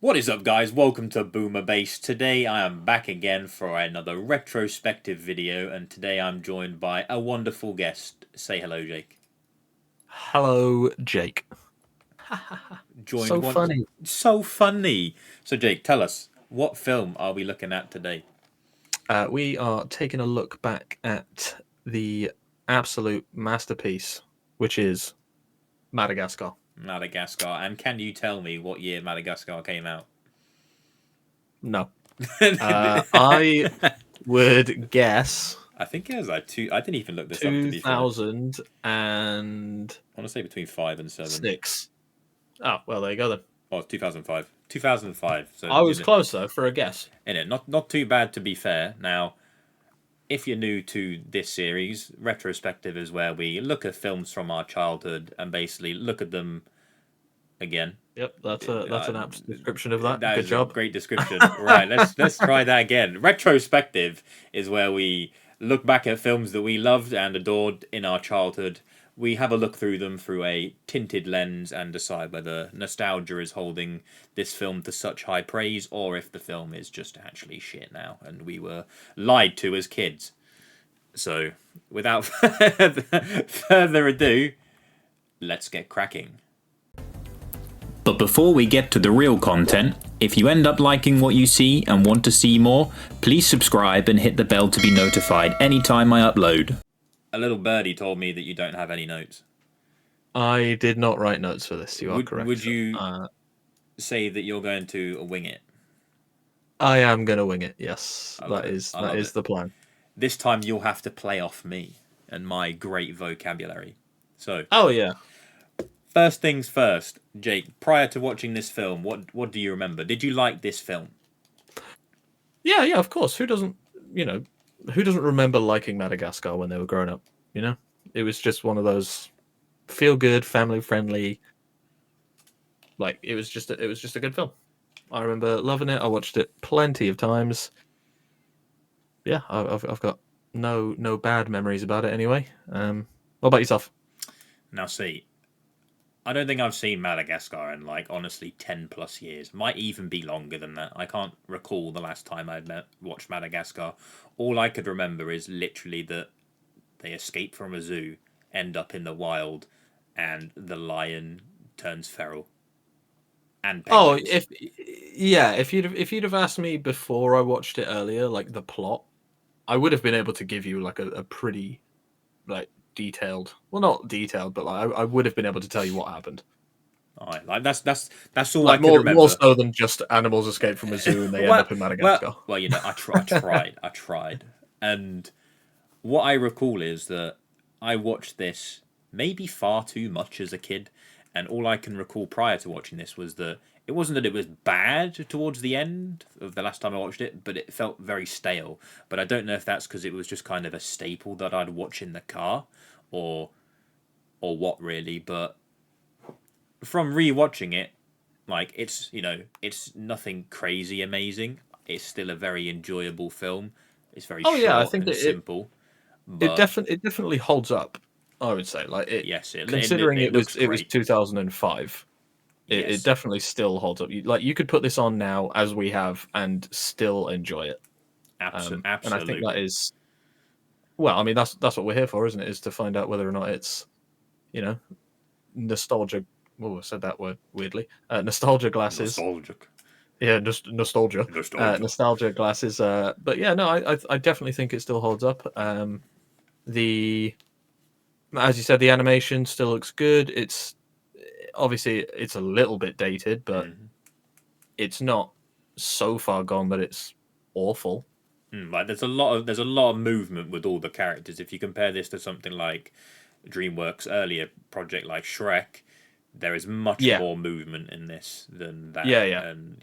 What is up, guys? Welcome to Boomer Base. Today I am back again for another retrospective video, and today I'm joined by a wonderful guest. Say hello, Jake. Hello, Jake. Joined So one. funny. So funny. So, Jake, tell us, what film are we looking at today? We are taking a look back at the absolute masterpiece, which is Madagascar. Madagascar. And can you tell me what year Madagascar came out? No. I would guess I think it was like two. I didn't even look this up, to be fair. 2006. I want to say between 5 and 7. Oh, well, there you go then. Oh, 2005. 2005. So I was close, though, for a guess. in it. Not too bad, to be fair. Now, if you're new to this series, retrospective is where we look at films from our childhood and basically look at them again. Yep, that's an apt description of that. That Good is job. a great description. Right, let's try that again. Retrospective is where we look back at films that we loved and adored in our childhood. We have a look through them through a tinted lens and decide whether nostalgia is holding this film to such high praise or if the film is just actually shit now and we were lied to as kids. So, without further ado, let's get cracking. But before we get to the real content, if you end up liking what you see and want to see more, please subscribe and hit the bell to be notified anytime I upload. A little birdie told me that you don't have any notes. I did not write notes for this. You are correct. Would you say that you're going to wing it? I am going to wing it, yes. That is it. the plan. This time you'll have to play off me and my great vocabulary. So, oh yeah. First things first, Jake. Prior to watching this film, what do you remember? Did you like this film? Yeah, of course. Who doesn't remember liking Madagascar when they were growing up? You know, it was just one of those feel good, family friendly. Like it was just a good film. I remember loving it. I watched it plenty of times. Yeah, I've got no bad memories about it anyway. What about yourself? Now, see, I don't think I've seen Madagascar in honestly 10 plus years. Might even be longer than that. I can't recall the last time I'd watched Madagascar. All I could remember is literally that they escape from a zoo, end up in the wild, and the lion turns feral. And penguins. if you'd have asked me before I watched it earlier, like the plot, I would have been able to give you like a pretty detailed, well, not detailed, but I would have been able to tell you what happened. Alright, that's all I can remember. More so than just animals escape from a zoo and they end up in Madagascar. Well, I tried, and what I recall is that I watched this maybe far too much as a kid, and all I can recall prior to watching this was that it wasn't that it was bad towards the end of the last time I watched it, but it felt very stale. But I don't know if that's because it was just kind of a staple that I'd watch in the car, or what really. But from rewatching it, it's nothing crazy amazing. It's still a very enjoyable film. It's very short I think and simple. It definitely holds up. I would say, considering it was 2005. It definitely still holds up. You could put this on now as we have and still enjoy it. Absolutely. And I think that is, well, I mean that's what we're here for, isn't it? Is to find out whether or not it's, nostalgia. Oh, I said that word weirdly. Nostalgia glasses. Nostalgic. Yeah, just nostalgia. Nostalgia glasses. But yeah, no, I definitely think it still holds up. As you said, the animation still looks good. It's obviously it's a little bit dated, but it's not so far gone that it's awful. There's a lot of movement with all the characters. If you compare this to something like DreamWorks' earlier project like Shrek, there is much more movement in this than that. Yeah. And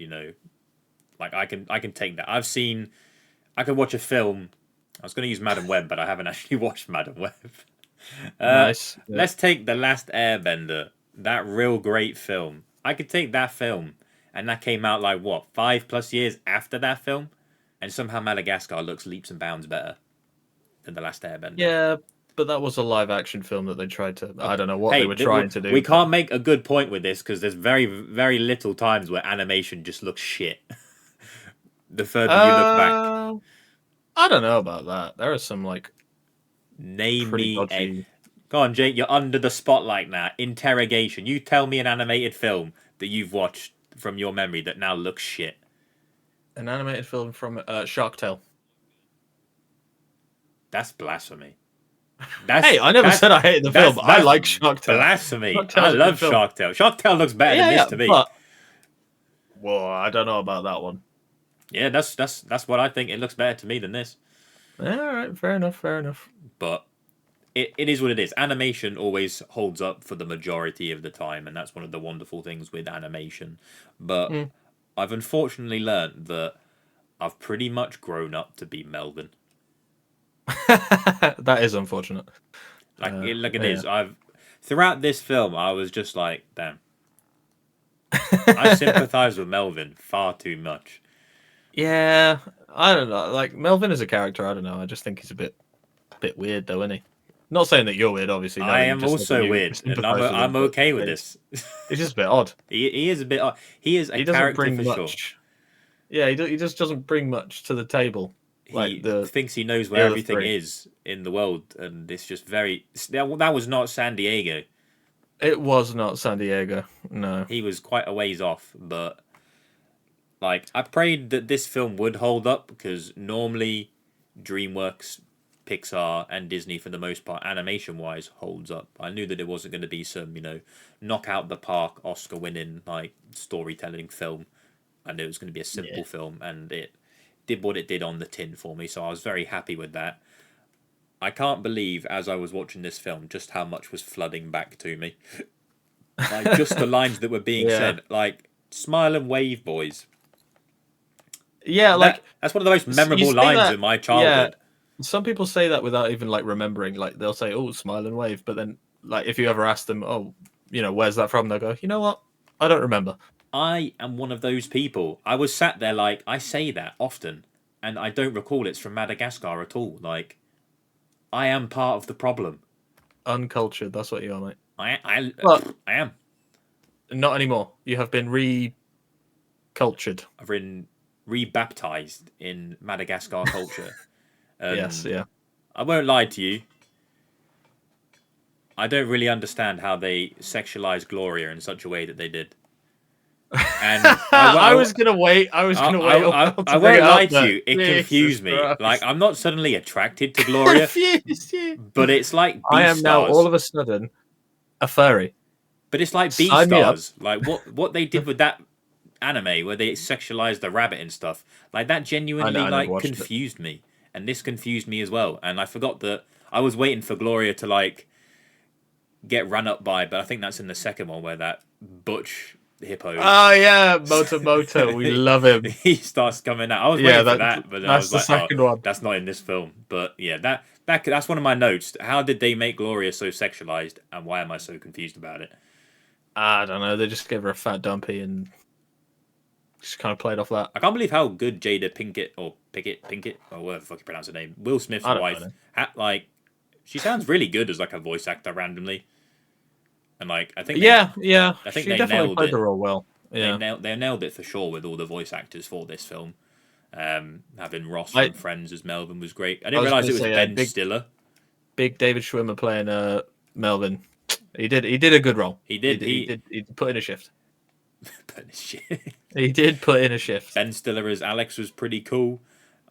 I can take that. I could watch a film. I was going to use Madam Web, but I haven't actually watched Madam Web. Nice. Yeah. Let's take The Last Airbender. That real great film. I could take that film, and that came out 5+ years after that film, and somehow Madagascar looks leaps and bounds better than The Last Airbender. Yeah, But that was a live action film that they tried to. I don't know what Hey, they were trying to do. we can't make a good point with this because there's very, very little times where animation just looks shit. The further you look back. Uh, I don't know about that. There are some like Name pretty me a. dodgy. Go on, Jake, you're under the spotlight now. Interrogation. You tell me an animated film that you've watched from your memory that now looks shit. An animated film from Shark Tale. That's blasphemy. Hey, I never said I hated the film. I like Shark Tale. Blasphemy. I love Shark Tale. Shark Tale looks better than this to me. But... Well, I don't know about that one. Yeah, that's what I think. It looks better to me than this. All right, fair enough, fair enough. But it is what it is. Animation always holds up for the majority of the time, and that's one of the wonderful things with animation. But I've unfortunately learned that I've pretty much grown up to be Melvin. That is unfortunate. It is. Throughout this film, I was just like, damn. I sympathise with Melvin far too much. Yeah, I don't know. Like Melvin as a character, I don't know. I just think he's a bit weird, though, isn't he? Not saying that you're weird, obviously. I am also weird, and I'm okay with this. He's just a bit odd. He is a bit odd. He is a character for sure. Yeah, he just doesn't bring much to the table. He thinks he knows where everything is in the world, and it's just very. That was not San Diego. It was not San Diego. No, he was quite a ways off. But like, I prayed that this film would hold up because normally DreamWorks, Pixar, and Disney, for the most part, animation-wise, holds up. I knew that it wasn't going to be some, knock out the park, Oscar-winning like storytelling film. I knew it was going to be a simple film, and it did what it did on the tin for me, so I was very happy with that. I can't believe, as I was watching this film, just how much was flooding back to me. Like, just the lines that were being said. Like, smile and wave, boys. Yeah, that's one of the most memorable lines in my childhood. Yeah, some people say that without even, like, remembering. Like, they'll say, oh, smile and wave, but then, like, if you ever ask them, oh, where's that from? They'll go, you know what? I don't remember. I am one of those people. I was sat there like, I say that often, and I don't recall it's from Madagascar at all. Like, I am part of the problem. Uncultured, that's what you are, mate. I am. Not anymore. You have been re-cultured. I've been rebaptized in Madagascar culture. Yes, yeah. I won't lie to you. I don't really understand how they sexualized Gloria in such a way that they did. And I was gonna wait. I won't lie to you. It confused me. Like, I'm not suddenly attracted to Gloria, but it's like I am now all of a sudden a furry. But it's like Beastars. Like what they did with that anime where they sexualized the rabbit and stuff. Like, that genuinely confused me, and this confused me as well. And I forgot that I was waiting for Gloria to like get run up by, but I think that's in the second one where that butch hippo. Oh yeah, Moto. We love him. He starts coming out. I was waiting for that, but I was like, one. That's not in this film. But yeah, that's one of my notes. How did they make Gloria so sexualized, and why am I so confused about it? I don't know. They just gave her a fat dumpy and just kind of played off that. I can't believe how good Jada Pinkett or Pinkett or whatever the fuck you pronounce her name, Will Smith's wife. Like, she sounds really good as like a voice actor randomly. And like, I think I think she definitely played the role well. Yeah, they nailed it for sure with all the voice actors for this film. Having Ross from Friends as Melvin was great. I didn't realize it was Ben Stiller. Big David Schwimmer playing Melvin. He did a good role. He did put in a shift. He did put in a shift. Ben Stiller as Alex was pretty cool.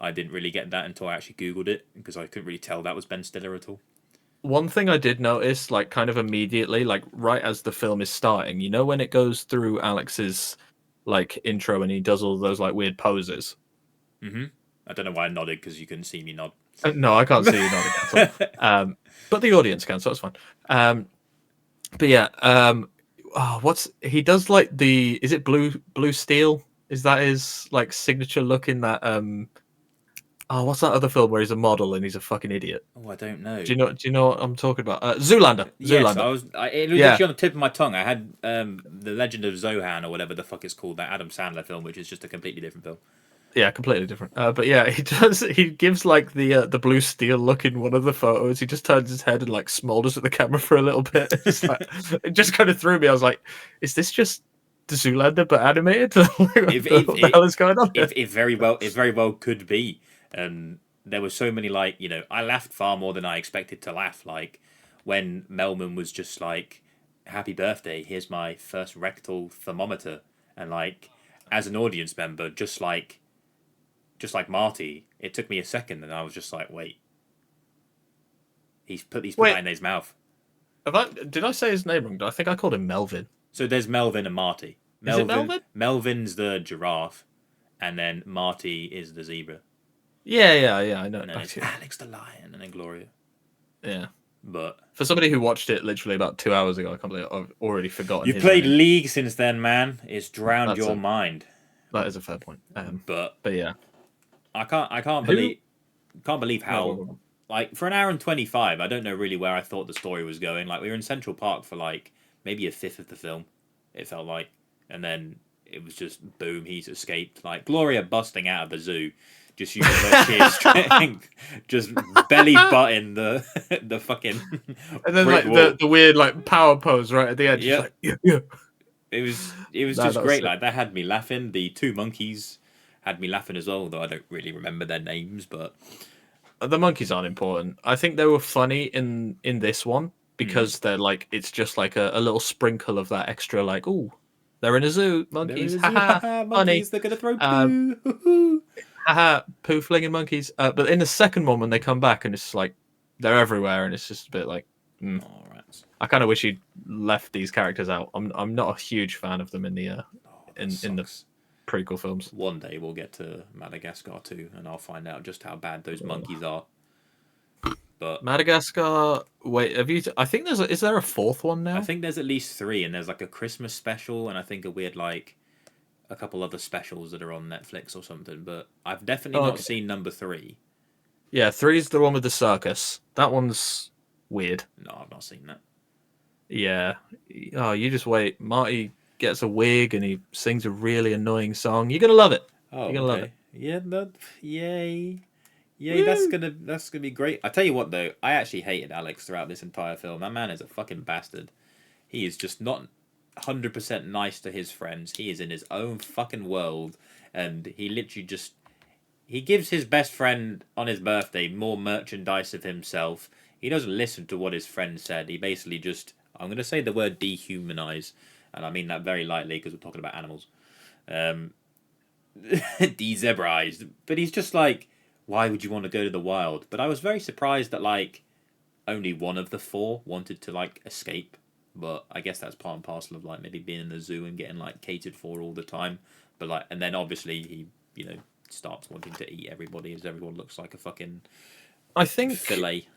I didn't really get that until I actually Googled it, because I couldn't really tell that was Ben Stiller at all. One thing I did notice, like, kind of immediately, like, right as the film is starting, when it goes through Alex's, like, intro and he does all those, like, weird poses. Mm-hmm. I don't know why I nodded, because you couldn't see me nod. No, I can't see you nodding at all. But the audience can, so it's fine. But yeah, he does, like, is it blue steel? Is that his, like, signature look in that, what's that other film where he's a model and he's a fucking idiot? Oh, I don't know. Do you know what I'm talking about? Zoolander. Yes, it was literally on the tip of my tongue. I had The Legend of Zohan or whatever the fuck it's called, that Adam Sandler film, which is just a completely different film. Yeah, completely different. But yeah, he does. He gives like the blue steel look in one of the photos. He just turns his head and like smolders at the camera for a little bit. It's like, it just kind of threw me. I was like, is this just the Zoolander but animated? If What the hell is going on here? it very well could be. There were so many like I laughed far more than I expected to laugh. Like when Melman was just like, "Happy birthday! Here's my first rectal thermometer," and like as an audience member, just like Marty, it took me a second, and I was just like, "Wait, he's put that Wait, in his mouth." did I say his name wrong? I think I called him Melvin. So there's Melvin and Marty. Is it Melvin? Melvin's the giraffe, and then Marty is the zebra. Yeah. I know. And then it's Alex the lion, and then Gloria. Yeah. But For somebody who watched it literally about 2 hours ago, I can't believe I've already forgotten. you've his played name. League since then, man. It's drowned That's your a- mind. That is a fair point. But But yeah, I can't Who- believe how like for an hour and 25. I don't know really where I thought the story was going. Like we were in Central Park for like maybe a fifth of the film. It felt like, and then it was just boom. He's escaped. Like Gloria busting out of the zoo. Just using her sheer strength, just belly butting the fucking and then brick like wall. the weird like power pose right at the end. Yep. Like, yeah. It was Nah, just that was great. sick. Like that had me laughing. The two monkeys had me laughing as well, though I don't really remember their names. But The monkeys aren't important. I think they were funny in this one because they're like it's just like a little sprinkle of that extra like ooh they're in a zoo monkeys haha funny monkeys, they're gonna throw um poo. haha poo flinging monkeys. But in the second one when they come back and it's like they're everywhere and it's just a bit like All right. I kind of wish he'd left these characters out. I'm not a huge fan of them in the in the prequel films. One day we'll get to Madagascar too, and I'll find out just how bad those monkeys are. But Madagascar. Wait, have you? I think is there a fourth one now? I think there's at least three, and there's like a Christmas special, and I think a weird like a couple other specials that are on Netflix or something. But I've definitely not seen number 3. Yeah, three's the one with the circus. That one's weird. No, I've not seen that. Yeah. Oh, you just wait. Marty gets a wig and he sings a really annoying song. You're gonna love it. Oh, You're gonna love it. Yeah, yay. Yay, that's gonna be great. I tell you what though, I actually hated Alex throughout this entire film. That man is a fucking bastard. He is just not 100% nice to his friends. He is in his own fucking world, and he literally just he gives his best friend on his birthday more merchandise of himself. He doesn't listen to what his friend said. He basically just I'm gonna say the word dehumanize, and I mean that very lightly because we're talking about animals. De-zebrized, but he's just like, why would you want to go to the wild? But I was very surprised that like only one of the 4 wanted to like escape. But I guess that's part and parcel of like maybe being in the zoo and getting like catered for all the time. But like, and then obviously he starts wanting to eat everybody as everyone looks like a fucking I think fillet.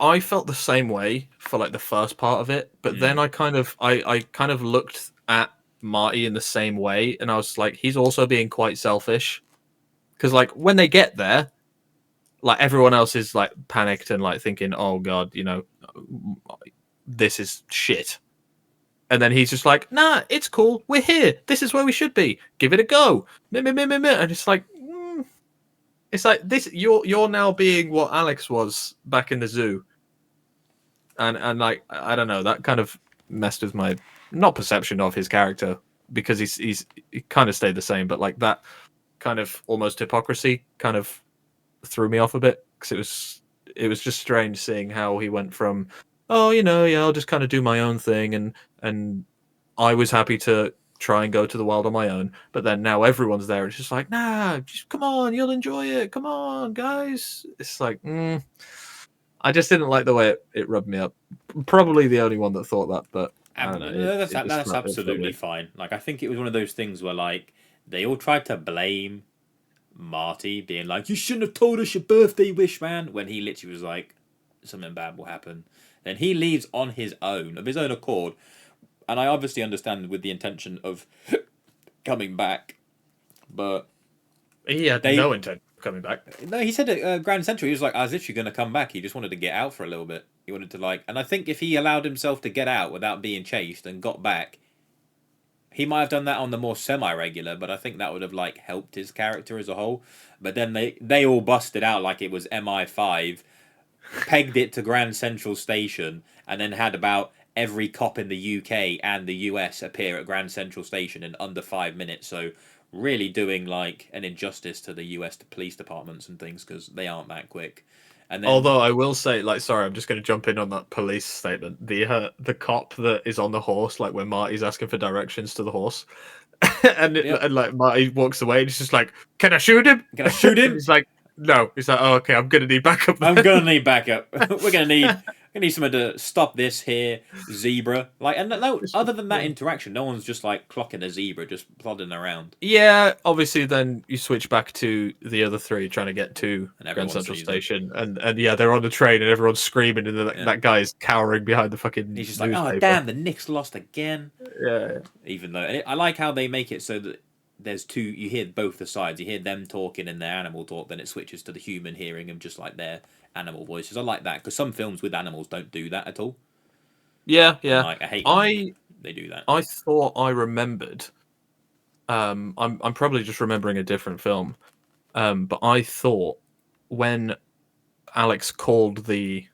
I felt the same way for like the first part of it, but then I kind of looked at Marty in the same way, and I was like, he's also being quite selfish because like when they get there, like everyone else is like panicked and like thinking, oh god, this is shit. And then he's just like, nah, it's cool. We're here. This is where we should be. Give it a go. And it's like, it's like this. You're now being what Alex was back in the zoo. And like I don't know, that kind of messed with my not perception of his character because he kind of stayed the same, but like that kind of almost hypocrisy kind of threw me off a bit because it was just strange seeing how he went from I'll just kind of do my own thing and I was happy to try and go to the wild on my own, but then now everyone's there and it's just like nah, just come on, you'll enjoy it, come on guys. It's like I just didn't like the way it rubbed me up. Probably the only one that thought that, but I don't know. That's absolutely fine. Like I think it was one of those things where like they all tried to blame Marty, being like, "You shouldn't have told us your birthday wish, man," when he literally was like, "Something bad will happen." Then he leaves on his own, of his own accord, and I obviously understand with the intention of coming back, but he had no intention of coming back. No, he said at Grand Central, he was like, I was literally going to come back. He just wanted to get out for a little bit. He wanted to and I think if he allowed himself to get out without being chased and got back, He might have done that on the more semi-regular, but I think that would have like helped his character as a whole. But then they all busted out like it was MI5, pegged it to Grand Central Station, and then had about every cop in the UK and the US appear at Grand Central Station in under 5 minutes. So really doing like an injustice to the US police departments and things because they aren't that quick. And then, Although I will say, like, sorry, I'm just going to jump in on that police statement. The cop that is on the horse, like when Marty's asking for directions to the horse, and like Marty walks away, and he's just like, "Can I shoot him? Can I shoot him?" He's like, "No." He's like, "Oh, okay, I'm gonna need backup." I'm gonna need backup. We're gonna need someone to stop this here zebra. Like, and no, other than that interaction, no one's just like clocking a zebra, just plodding around. Yeah, obviously, then you switch back to the other three trying to get to And Grand Central Station, and yeah, they're on the train, and everyone's screaming, and that guy's cowering behind the fucking. He's just newspaper. like, "Oh damn, the Knicks lost again." Yeah. Even though I like how they make it so that there's two. You hear both the sides. You hear them talking in their animal talk, then it switches to the human hearing of just like their animal voices. I like that because some films with animals don't do that at all. Yeah, yeah. And, like, I hate when they do that. I thought I remembered. I'm probably just remembering a different film. But I thought when Alex called the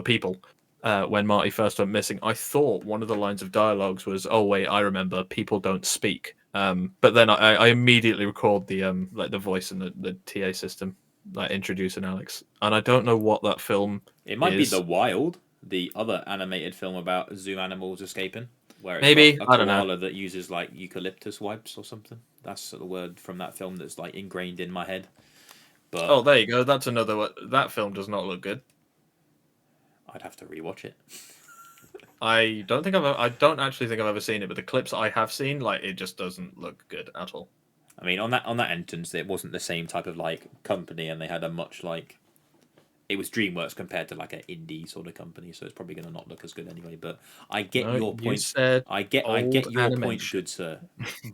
people when Marty first went missing, I thought one of the lines of dialogues was, "Oh wait, I remember. People don't speak." But then I immediately recalled the like the voice and the TA system, like introducing Alex, and I don't know what that film. It might be The Wild, the other animated film about zoo animals escaping, where it's Maybe a I don't know. koala that uses like eucalyptus wipes or something. That's the word from that film that's like ingrained in my head. But Oh, there you go. That's another one. That film does not look good. I'd have to rewatch it. I don't actually think I've ever seen it, but the clips I have seen, like, it just doesn't look good at all. I mean, on that entrance, it wasn't the same type of like company, and they had a much like. It was DreamWorks compared to like an indie sort of company, so it's probably going to not look as good anyway. But I get your point. I get your point, good sir.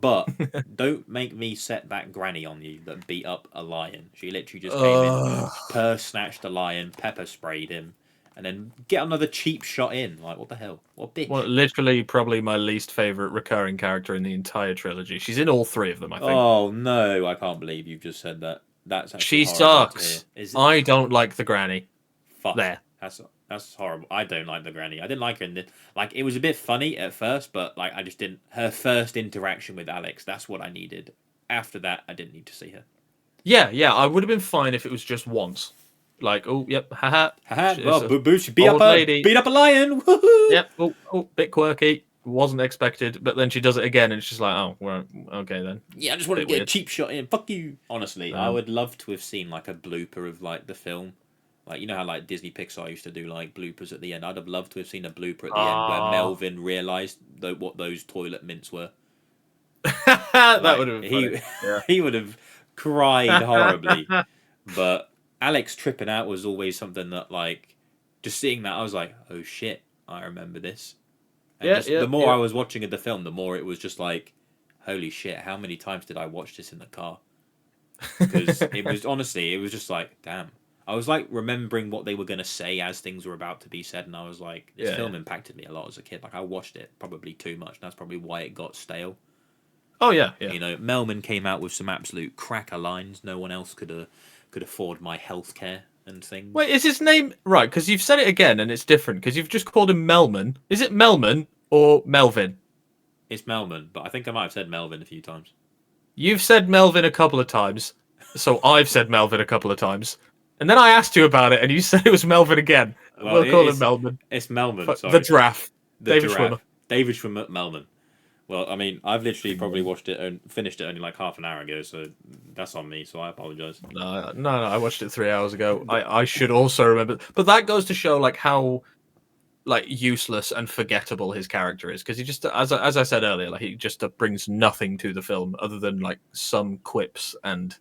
But don't make me set that granny on you that beat up a lion. She literally just came in, purse snatched a lion, pepper sprayed him, and then get another cheap shot in. Like, what the hell? What bitch? Well, literally, probably my least favorite recurring character in the entire trilogy. She's in all three of them, I think. Oh no, I can't believe you've just said that. That's she sucks. I don't like the granny. Fuck. There. That's horrible. I don't like the granny. I didn't like her in the like. It was a bit funny at first, but like I just didn't. Her first interaction with Alex, that's what I needed. After that, I didn't need to see her. Yeah, I would have been fine if it was just once. Like, oh, yep, haha. Well, Boo Boo, she beat up a lion. Woohoo! Yep. Oh, bit quirky. Wasn't expected, but then she does it again, and it's just like, oh, well, okay then. Yeah, I just wanted to get a cheap shot in. Fuck you. Honestly, I would love to have seen like a blooper of like the film. Like, you know how like Disney Pixar used to do like bloopers at the end. I'd have loved to have seen a blooper at the end where Melvin realised what those toilet mints were. That would have been funny. He would have cried horribly. But Alex tripping out was always something that like just seeing that I was like, oh shit, I remember this. And the more I was watching the film, the more it was just like, holy shit, how many times did I watch this in the car? Because it was honestly, it was just like, damn. I was like remembering what they were going to say as things were about to be said, and I was like, this film impacted me a lot as a kid. Like, I watched it probably too much, and that's probably why it got stale. Oh, yeah. You know, Melman came out with some absolute cracker lines. No one else could afford my healthcare and things. Wait, is his name... Right, because you've said it again, and it's different, because you've just called him Melman. Is it Melman or Melvin? It's Melman, but I think I might have said Melvin a few times. You've said Melvin a couple of times, so I've said Melvin a couple of times. And then I asked you about it, and you said it was Melvin again. Well, we'll call him Melman. It's Melman, sorry. The giraffe. David Schwimmer. David Schwimmer, Melman. Well, I mean, I've literally probably watched it and finished it only like half an hour ago, so that's on me, so I apologise. No, I watched it 3 hours ago. I should also remember. But that goes to show like how like useless and forgettable his character is, because he just, as I said earlier, like he just brings nothing to the film other than like some quips and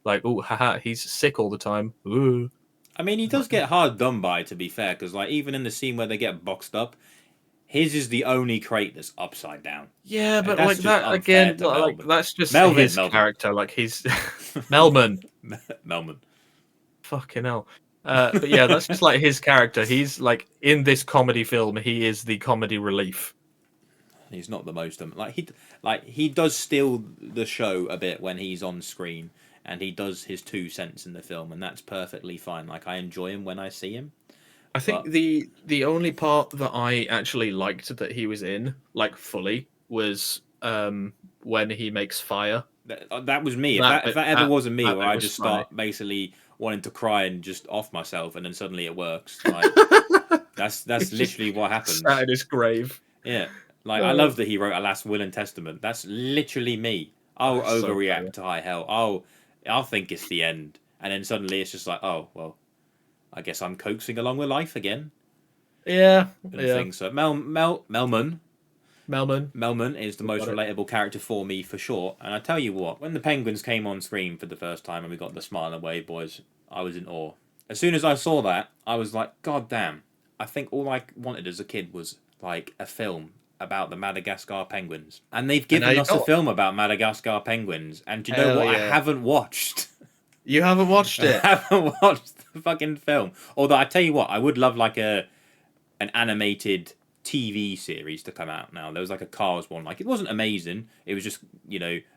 like, oh, haha, he's sick all the time. Ooh. I mean, he does get hard done by, to be fair, because like even in the scene where they get boxed up, his is the only crate that's upside down. Yeah, but like that again, like that's just his character. Like he's Melman. Melman. Fucking hell. But yeah, that's just like his character. He's like in this comedy film, he is the comedy relief. He's not the most he does steal the show a bit when he's on screen, and he does his 2 cents in the film, and that's perfectly fine. Like, I enjoy him when I see him. I think But the only part that I actually liked that he was in, like fully, was when he makes fire. that was me. That If bit, that ever wasn't me, that where bit I was just funny. start basically wanting to cry and just off myself, and then suddenly it works. Like, that's He's just literally what sat happens. in his grave. Yeah, like, I Uh, love that he wrote a last will and testament. That's literally me. I'll that's so overreact funny. to high hell. I'll think it's the end, and then suddenly it's just like, oh well, I guess I'm coaxing along with life again Yeah, and yeah. things. So Melman, Melman is the we most got it. relatable character for me for sure. And I tell you what, when the Penguins came on screen for the first time and we got the Smile and Wave boys, I was in awe. As soon as I saw that, I was like, God damn! I think all I wanted as a kid was like a film about the Madagascar penguins, and they've And now given you us a got film about Madagascar penguins. And do you know hell what? I yeah. haven't watched. You haven't watched I it. haven't watched the fucking film. Although I tell you what, I would love like an animated TV series to come out now. There was like a Cars one. Like, it wasn't amazing. It was just,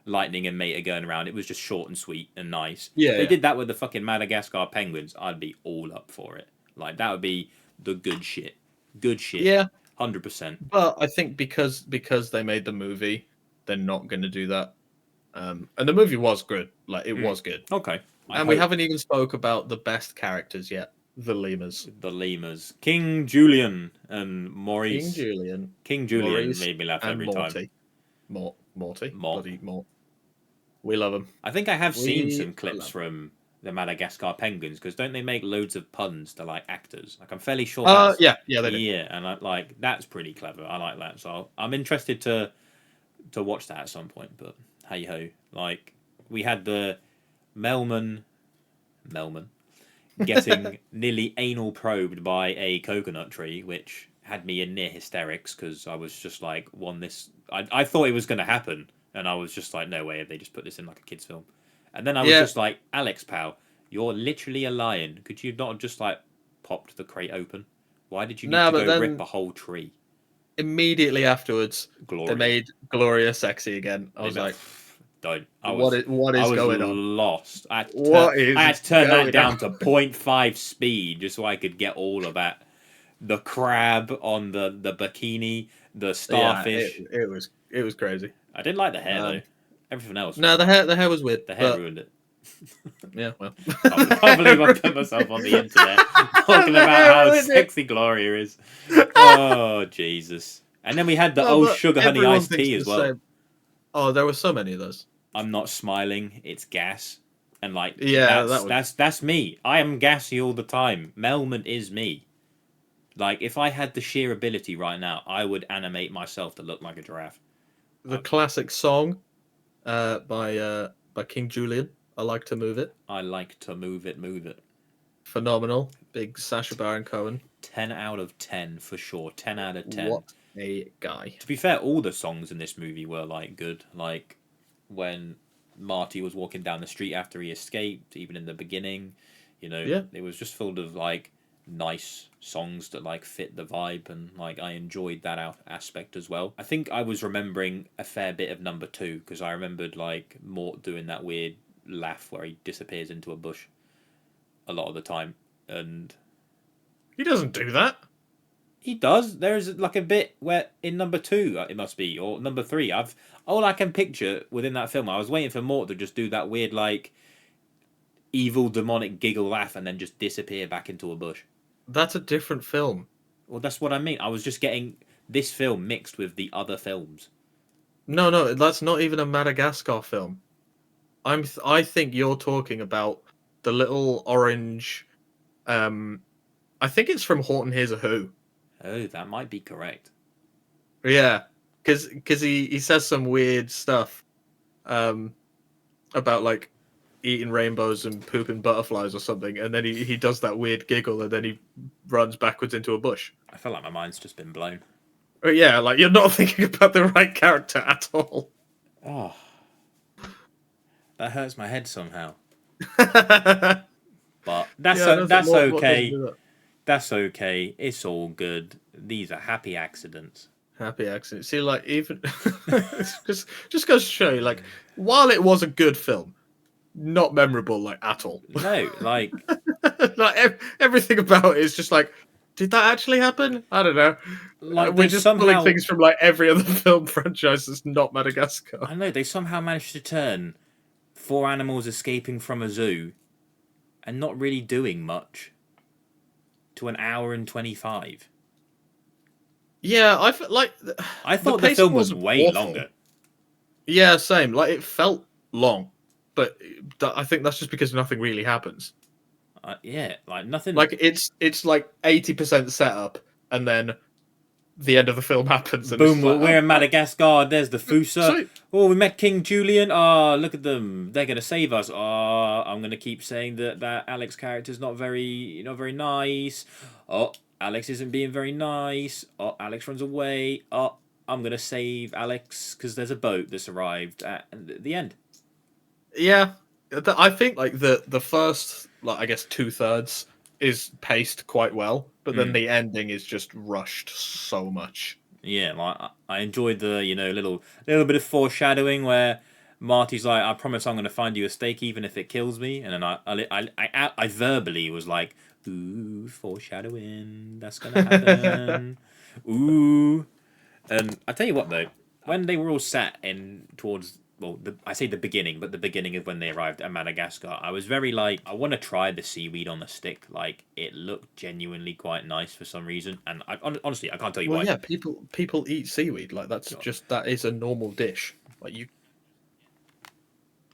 Lightning and Mate are going around. It was just short and sweet and nice. If Yeah, they yeah. did that with the fucking Madagascar penguins, I'd be all up for it. Like, that would be the good shit. Good shit. Yeah, 100%. but I think because they made the movie, they're not going to do that. And the movie was good. Like, it was good. Okay. I And we hope haven't even spoke about the best characters yet. The lemurs. the lemurs. King Julian and King Maurice. Julian, King Julian Maurice, made me laugh and every time. Morty. Morty. Mort. Bloody Mort. We love him. I think I have seen We some clips love him. from the Madagascar penguins, because don't they make loads of puns to like actors? Like, I'm fairly sure that's Yeah, they do. yeah, and that's pretty clever. I like that, so I'm interested to watch that at some point. But hey ho, like, we had the Melman getting nearly anal probed by a coconut tree, which had me in near hysterics because I was just like, I thought it was going to happen, and I was just like, no way have they just put this in like a kids film. And then I was Yeah. just like, Alex, pal, you're literally a lion. Could you not have just like popped the crate open? Why did you need No, to but go rip then a whole tree? immediately afterwards, they Gloria. made Gloria sexy again. I They was met- like, don't. what I is was going on? lost. What is I had to turn that going down on? to 0.5 speed just so I could get all of that. The crab on the bikini, the Yeah, starfish. it was crazy. I didn't like the hair though. Um, Everything else was no, fine. the hair was weird, The hair but ruined it. yeah, well, Can't believe I put myself on the internet talking about how Ruined it. sexy Gloria is. Oh, Jesus. And then we had the No, but sugar honey everyone iced thinks tea the as well. same. Oh, there were so many of those. I'm not smiling, it's gas. And like, Yeah, that's me. I am gassy all the time. Melman is me. Like, if I had the sheer ability right now, I would animate myself to look like a giraffe. the classic song by King Julian. I like to move it. I like to move it, move it. Phenomenal. Big Sacha Baron Cohen. 10 out of 10 for sure. 10 out of 10. What a guy. To be fair, all the songs in this movie were like good. Like, when Marty was walking down the street after he escaped, even in the beginning, Yeah. it was just filled of like nice songs that like fit the vibe, and like I enjoyed that aspect as well. I think I was remembering a fair bit of number 2 because I remembered like Mort doing that weird laugh where he disappears into a bush a lot of the time, and He doesn't do that. he does. There's like a bit where in number 2 it must be, or number 3. All I can picture within that film, I was waiting for Mort to just do that weird like evil demonic giggle laugh and then just disappear back into a bush. That's a different film. Well, that's what I mean. I was just getting this film mixed with the other films. No, that's not even a Madagascar film. I think you're talking about the little orange. I think it's from Horton Hears a Who. Oh, that might be correct. Yeah, because he says some weird stuff, about like eating rainbows and pooping butterflies or something, and then he does that weird giggle, and then he runs backwards into a bush. I feel like my mind's just been blown. Yeah, like you're not thinking about the right character at all. Oh, that hurts my head somehow. Yeah, But that's What does okay. do that? That's okay. It's all good. These are happy accidents. Happy accident. See, like even it's just goes to show you, like while it was a good film, not memorable like at all. No, like Like everything about it is just like, did that actually happen? I don't know. We're they just pulling somehow. things from like every other film franchise that's not Madagascar. I know they somehow managed to turn four animals escaping from a zoo and not really doing much to an hour and 25. Yeah, like I the thought the pacing film was wasn't way awful. longer. Yeah, same. Like it felt long, but I think that's just because nothing really happens. Yeah, like nothing. Like it's like 80% setup, and then the end of the film happens, and it's Boom, just like, we're oh, in Madagascar. There's the Fusa. sweet. Oh, we met King Julian. Oh, look at them. They're gonna save us. Oh, I'm gonna keep saying that Alex character's not very nice. Oh, Alex isn't being very nice. Oh, Alex runs away. Oh, I'm gonna save Alex because there's a boat that's arrived at the end. Yeah, I think like the first, like I guess 2/3 is paced quite well, but then Mm. the ending is just rushed so much. Yeah, like I enjoyed the little bit of foreshadowing where Marty's like, "I promise I'm going to find you a steak even if it kills me," and then I verbally was like, "Ooh, foreshadowing, that's gonna happen." Ooh, and I tell you what though, when they were all sat in towards I say the beginning, but the beginning of when they arrived at Madagascar, I was very like, I want to try the seaweed on the stick. Like it looked genuinely quite nice for some reason, and honestly I can't tell you Well, why. yeah, people eat seaweed. Like that is a normal dish. Like you.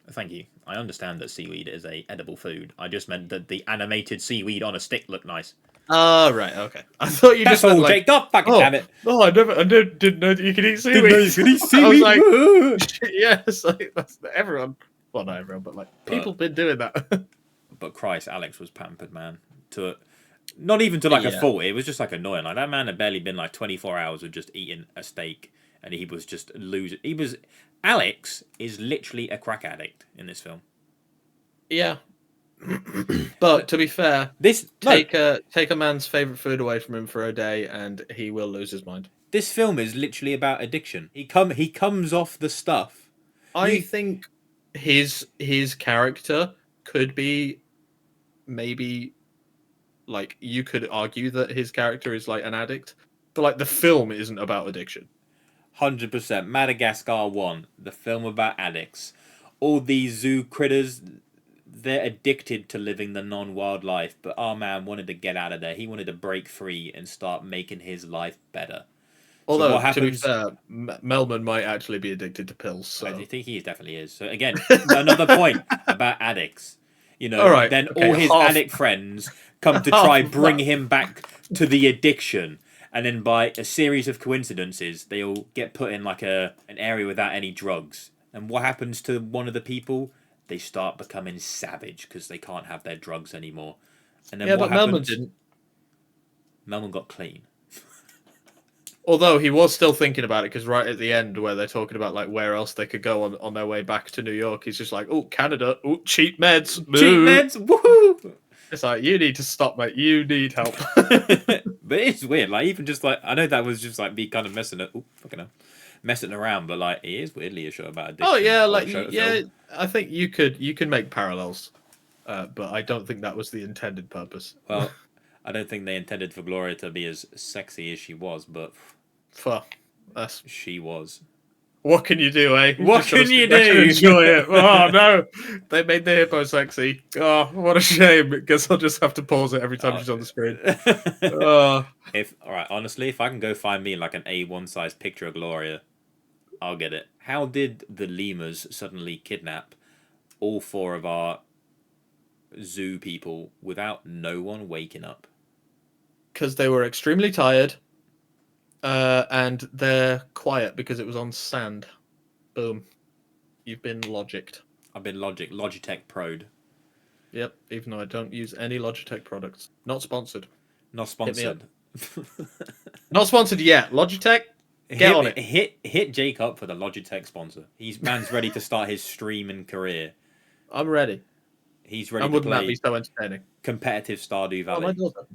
Thank you. I understand that seaweed is a edible food. I just meant that the animated seaweed on a stick looked nice. Ah, right, okay. I thought you That's just meant all, like, Jake. God fucking oh, damn it! didn't know that you could eat Didn't know seaweed. you could eat I was seaweed. like, yes, like that's everyone. Well, not everyone, but like people but been doing that. but Christ, Alex was pampered, man. To not even to like a Yeah. fault. It was just like annoying. Like that man had barely been like 24 hours of just eating a steak, and he was just losing. Alex is literally a crack addict in this film. Yeah. But to be fair, take a man's favorite food away from him for a day, and he will lose his mind. This film is literally about addiction. He comes off the stuff. I think his character could be maybe like you could argue that his character is like an addict, but like the film isn't about addiction. 100%. Madagascar 1, the film about addicts. All these zoo critters, they're addicted to living the non-wild life, but our man wanted to get out of there. He wanted to break free and start making his life better. Although, so what happens? To be fair, Melman might actually be addicted to pills. So. I think he definitely is. So again, another point about addicts. Then all his addict friends come to try bring him back to the addiction. And then by a series of coincidences, they all get put in like an area without any drugs. And what happens to one of the people? They start becoming savage because they can't have their drugs anymore. And then yeah, what but happens? Melman didn't. Melman got clean. Although he was still thinking about it, because right at the end where they're talking about like where else they could go on their way back to New York, he's just like, oh, Canada, oh, cheap meds, cheap meds, woohoo! It's like, you need to stop, mate. You need help. But it's weird. Like even just like I know that was just like me kind of messing around, but like it is weirdly a show about addiction. Oh yeah, or like film. I think you can make parallels, but I don't think that was the intended purpose. Well, I don't think they intended for Gloria to be as sexy as she was, but she was. What can you do, eh? What can you do? Enjoy it. Oh no, they made the hippo sexy. Oh, what a shame. Guess I'll just have to pause it every time she's on the screen. Honestly, if I can go find me like an A1 size picture of Gloria, I'll get it. How did the lemurs suddenly kidnap all four of our zoo people without no one waking up? Because they were extremely tired. And they're quiet because it was on sand. Boom. You've been logicked. I've been Logitech Pro'd. Yep, even though I don't use any Logitech products. Not sponsored. Not sponsored. Not sponsored yet. Logitech, get on it. Hit Jake up for the Logitech sponsor. Man's ready to start his streaming career. I'm ready. He's ready to wouldn't play that be so entertaining? competitive Stardew Valley. Oh, my daughter.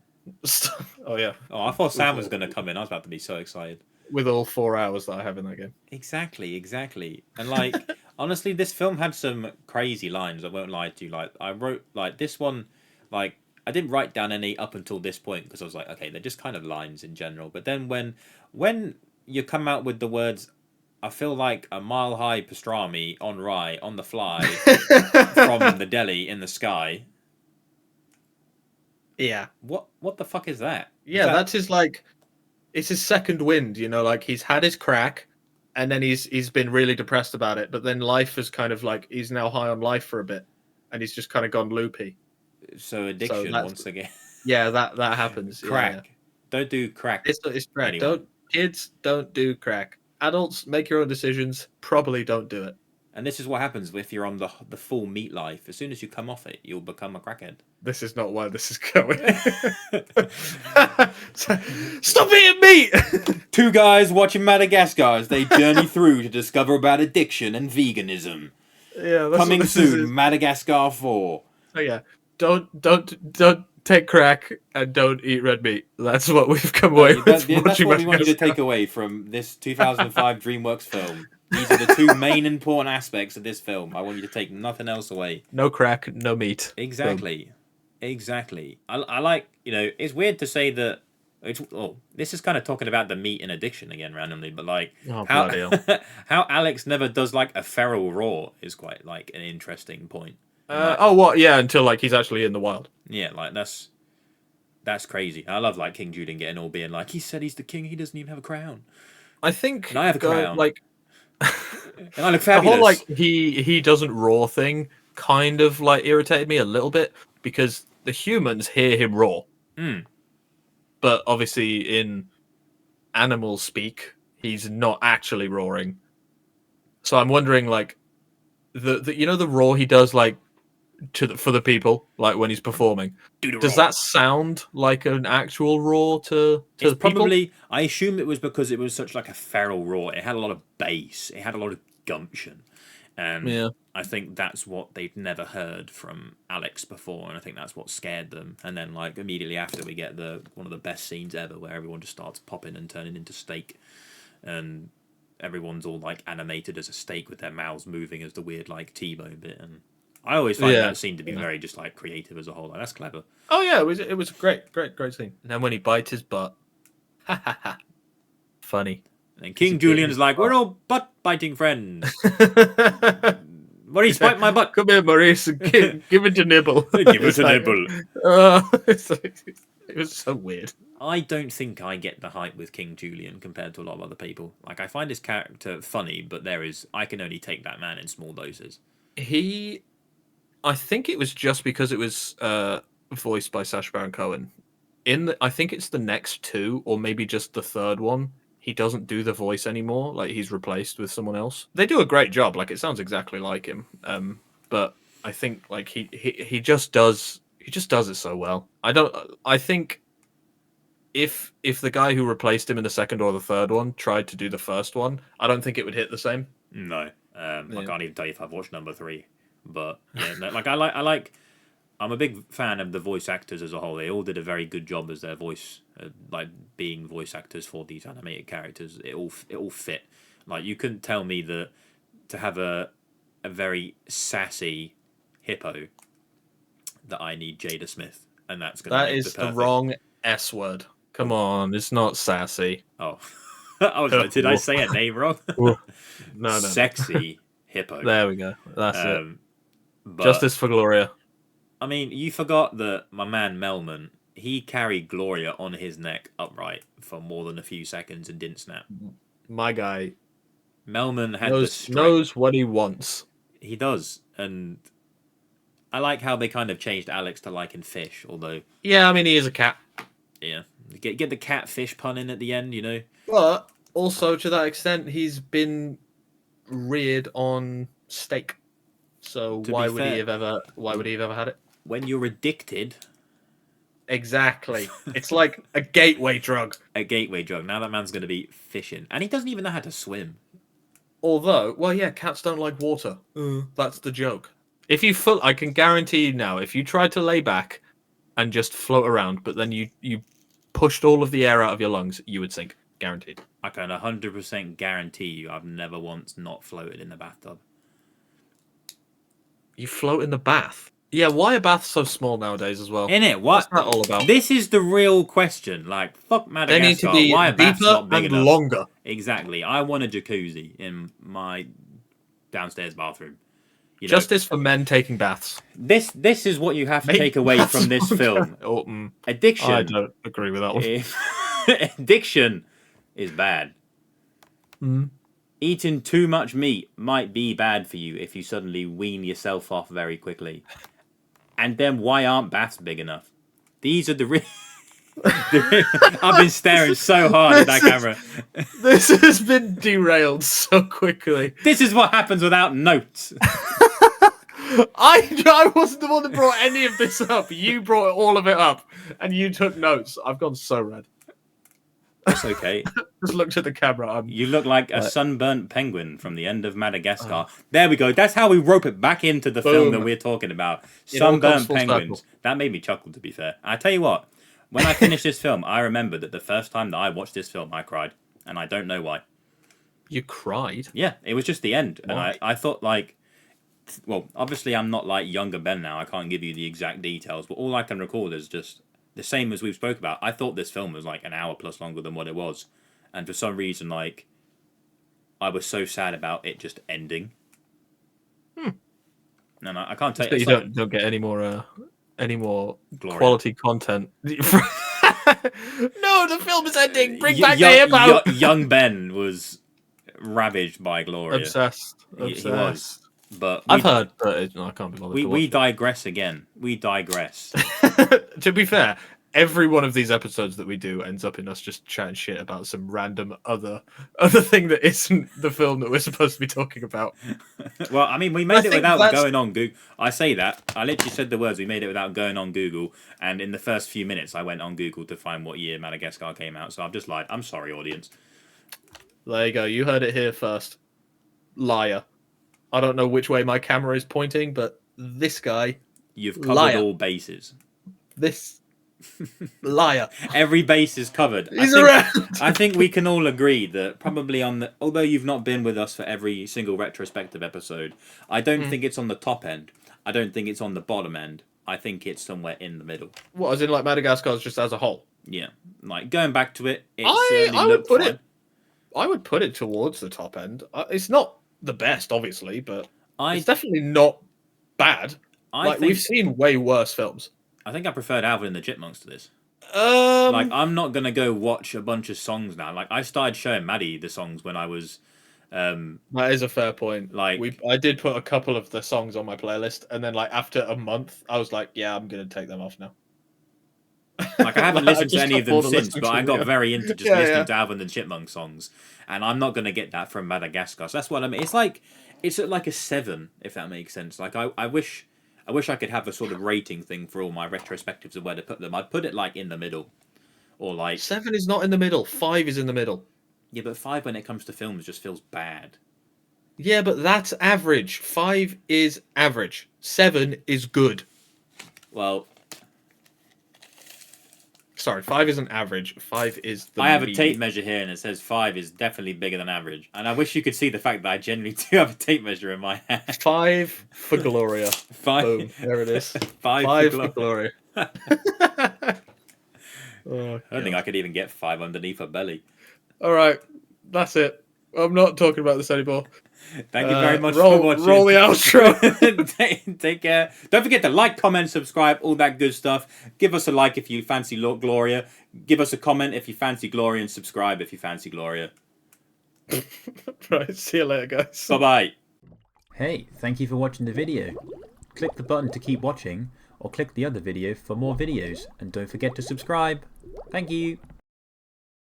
Oh, yeah. Oh, I thought Sam was going to come in. I was about to be so excited. with all 4 hours that I have in that game. Exactly. And like honestly, this film had some crazy lines. I won't lie to you. Like I wrote like this one, like I didn't write down any up until this point because I was like, okay, they're just kind of lines in general. But then when you come out with the words, I feel like a mile high pastrami on rye on the fly from the deli in the sky. Yeah. What the fuck is that? Yeah, that's his like. It's his second wind, you know. Like he's had his crack, and then he's been really depressed about it. But then life is kind of like he's now high on life for a bit, and he's just kind of gone loopy. So addiction once again. Yeah, that happens. Crack. Yeah. Don't do crack. It's crack. Anyone. Kids don't do crack. Adults make your own decisions. Probably don't do it. And this is what happens if you're on the full meat life. As soon as you come off it, you'll become a crackhead. This is not where this is going. Stop eating meat! Two guys watching Madagascar as they journey through to discover about addiction and veganism. Yeah, coming soon. Madagascar 4. Oh yeah, don't take crack and don't eat red meat. That's what we've come away with. That's what we want you to take away from this 2005 DreamWorks film. These are the two main important aspects of this film. I want you to take nothing else away. No crack, no meat. Exactly. I like, it's weird to say that. This is kind of talking about the meat and addiction again randomly, but like how Alex never does like a feral raw is quite like an interesting point. Yeah, until like he's actually in the wild. Yeah, like that's crazy. I love like King Julian getting all being like, he said he's the king, he doesn't even have a crown. I think and I have a crown. Like and I look fabulous. The whole like he doesn't roar thing kind of like irritated me a little bit because the humans hear him roar. But obviously in animal speak, he's not actually roaring. So I'm wondering like the roar he does like for the people, like when he's performing. Does that sound like an actual roar to the probably people? I assume it was because it was such like a feral roar. It had a lot of bass. It had a lot of gumption. And I think that's what they've never heard from Alex before, and I think that's what scared them. And then like immediately after we get one of the best scenes ever where everyone just starts popping and turning into steak, and everyone's all like animated as a steak with their mouths moving as the weird like T-bone bit. And I always find that scene to be very just like creative as a whole. Like, that's clever. Oh yeah, it was a great scene. And then when he bites his butt, funny. And King Julian's like, we're all butt biting friends. Maurice, bite my butt. Come here, Maurice. Give it a nibble. Give it a nibble. It was so weird. I don't think I get the hype with King Julian compared to a lot of other people. Like, I find his character funny, but I can only take that man in small doses. I think it was just because it was voiced by Sacha Baron Cohen. I think it's the next two, or maybe just the third one. He doesn't do the voice anymore. Like he's replaced with someone else. They do a great job. Like it sounds exactly like him. But I think like he just does it so well. I think if the guy who replaced him in the second or the third one tried to do the first one, I don't think it would hit the same. No, I can't even tell you if I've watched number 3. But yeah, like I'm a big fan of the voice actors as a whole. They all did a very good job as their voice, like being voice actors for these animated characters. It all fit. Like you couldn't tell me that to have a very sassy hippo that I need Jada Smith, and that's going to that is the wrong S word. Come on, it's not sassy. Oh, did I say a name wrong? No. Sexy hippo. There we go. That's it. But, Justice for Gloria. I mean, you forgot that my man Melman, he carried Gloria on his neck upright for more than a few seconds and didn't snap. My guy Melman had knows what he wants. He does, and I like how they kind of changed Alex to liking fish, although... Yeah, I mean, he is a cat. Yeah. Get the catfish pun in at the end, But also, to that extent, he's been reared on steak. So why would he have ever had it? When you're addicted... Exactly. It's like a gateway drug. A gateway drug. Now that man's going to be fishing. And he doesn't even know how to swim. Although, well, yeah, cats don't like water. That's the joke. I can guarantee you now, if you tried to lay back and just float around, but then you pushed all of the air out of your lungs, you would sink. Guaranteed. I can 100% guarantee you I've never once not floated in the bathtub. You float in the bath. Yeah, why are baths so small nowadays as well? Innit? What's that all about? This is the real question. Like, fuck Madagascar. They need to be why are baths deeper not big and enough? longer. Exactly. I want a jacuzzi in my downstairs bathroom. You know, Justice for men taking baths. This is what you have to Make take away baths from this longer. film. Addiction. I don't agree with that one. Addiction is bad. Mm. Eating too much meat might be bad for you if you suddenly wean yourself off very quickly. And then why aren't baths big enough? These are the I've been staring so hard at that camera. This has been derailed so quickly. This is what happens without notes. I wasn't the one that brought any of this up. You brought all of it up, and you took notes. I've gone so red. It's okay. Just looked at the camera. You look like a sunburnt penguin from the end of Madagascar. There we go. That's how we rope it back into the film that we're talking about. Sunburnt penguins. That made me chuckle, to be fair. I tell you what, when I finished this film, I remember that the first time that I watched this film, I cried. And I don't know why. You cried? Yeah, it was just the end. Why? And I thought, like, well, obviously I'm not like younger Ben now. I can't give you the exact details. But all I can recall is just the same as we've spoke about. I thought this film was like an hour plus longer than what it was. And for some reason, like, I was so sad about it just ending. No, I can't tell you. You don't get any more Gloria. quality content. No, the film is ending. Bring back the hippo. Young Ben was ravaged by Gloria. Obsessed. He was. But I've heard, but I can't be bothered. We digress again. We digress. To be fair, every one of these episodes that we do ends up in us just chatting shit about some random other thing that isn't the film that we're supposed to be talking about. Well, I mean, we made it without going on Google. I say that. I literally said the words. We made it without going on Google. And in the first few minutes, I went on Google to find what year Madagascar came out. So I've just lied. I'm sorry, audience. There you go. You heard it here first. Liar. I don't know which way my camera is pointing, but this guy... You've covered all bases. This... liar. Every base is covered. I think we can all agree that probably although you've not been with us for every single retrospective episode, I don't think it's on the top end. I don't think it's on the bottom end. I think it's somewhere in the middle. What, as in like Madagascar's just as a whole? Yeah. Like, going back to it, I would put it towards the top end. It's not the best, obviously, but it's definitely not bad. We've seen way worse films. I think I preferred Alvin and the Chipmunks to this. Like, I'm not gonna go watch a bunch of songs now. Like, I started showing Maddie the songs when I was. That is a fair point. Like, I did put a couple of the songs on my playlist, and then like after a month, I was like, yeah, I'm gonna take them off now. Like, I haven't listened to any of them since, but I got very into just listening to Alvin and the Chipmunk songs, and I'm not gonna get that from Madagascar. So that's what I mean. It's like a 7, if that makes sense. Like, I wish I could have a sort of rating thing for all my retrospectives of where to put them. I'd put it like in the middle, or like 7 is not in the middle. 5 is in the middle. Yeah, but 5 when it comes to films just feels bad. Yeah, but that's average. 5 is average. 7 is good. Well, sorry, 5 isn't average. 5 is the I have a tape measure here and it says 5 is definitely bigger than average. And I wish you could see the fact that I genuinely do have a tape measure in my hand. 5 for Gloria. 5. Boom, there it is. 5 for Gloria. I don't think I could even get 5 underneath her belly. Alright, that's it. I'm not talking about this anymore. Thank you very much for watching. Roll the outro. Take care. Don't forget to like, comment, subscribe, all that good stuff. Give us a like if you fancy Gloria. Give us a comment if you fancy Gloria, and subscribe if you fancy Gloria. Right, see you later, guys. Bye-bye. Hey, thank you for watching the video. Click the button to keep watching, or click the other video for more videos, and don't forget to subscribe. Thank you.